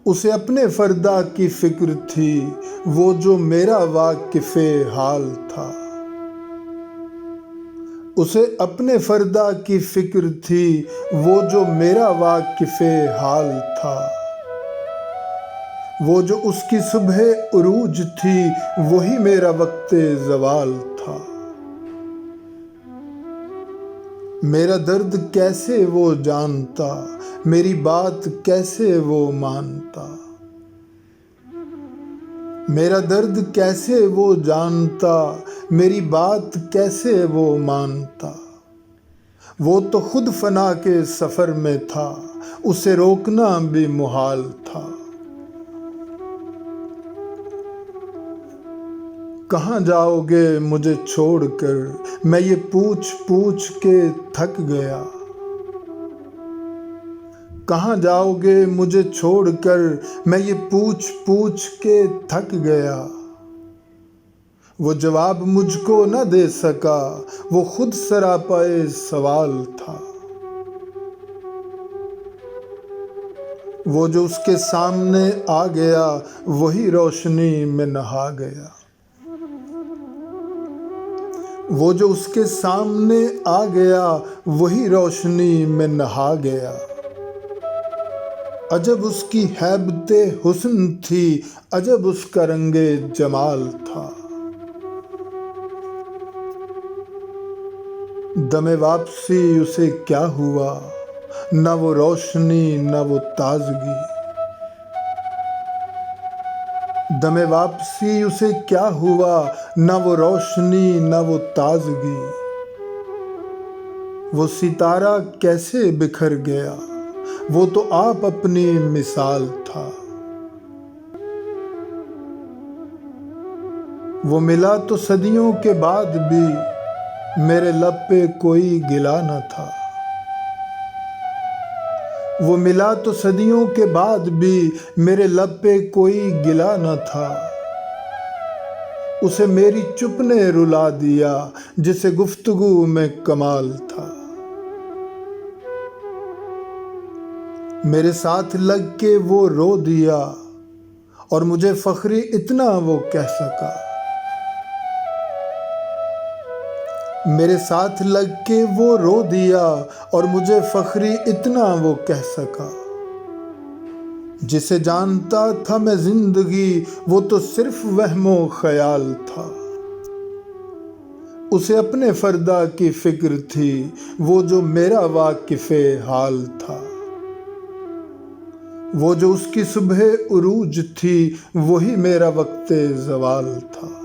उसे अपने फरदा की फिक्र थी, वो जो मेरा वाकिफ़े हाल था। उसे अपने फरदा की फिक्र थी, वो जो मेरा वाकिफ़े हाल था। वो जो उसकी सुबह उरूज थी, वही मेरा वक्ते ज़वाल था। मेरा दर्द कैसे वो जानता, मेरी बात कैसे वो मानता। मेरा दर्द कैसे वो जानता, मेरी बात कैसे वो मानता। वो तो खुद फना के सफ़र में था, उसे रोकना भी मुहाल था। कहाँ जाओगे मुझे छोड़कर, मैं ये पूछ पूछ के थक गया। कहाँ जाओगे मुझे छोड़कर, मैं ये पूछ पूछ के थक गया। वो जवाब मुझको न दे सका, वो खुद सरापाए सवाल था। वो जो उसके सामने आ गया, वही रोशनी में नहा गया। वो जो उसके सामने आ गया, वही रोशनी में नहा गया। अजब उसकी हैबते हुस्न थी, अजब उसका रंगे जमाल था। दमे वापसी उसे क्या हुआ, न वो रोशनी न वो ताजगी। दमे वापसी उसे क्या हुआ, न वो रोशनी न वो ताजगी। वो सितारा कैसे बिखर गया, वो तो आप अपनी मिसाल था। वो मिला तो सदियों के बाद भी, मेरे लब पे कोई गिला न था। वो मिला तो सदियों के बाद भी, मेरे लब पे कोई गिला न था। उसे मेरी चुप ने रुला दिया, जिसे गुफ्तगू में कमाल था। मेरे साथ लग के वो रो दिया, और मुझे फख्री इतना वो कह सका। मेरे साथ लग के वो रो दिया, और मुझे फख्री इतना वो कह सका। जिसे जानता था मैं जिंदगी, वो तो सिर्फ वहमो ख्याल था। उसे अपने फरदा की फिक्र थी, वो जो मेरा वाकिफ़े हाल था। वो जो उसकी सुबह उरूज थी, वही मेरा वक्ते ज़वाल था।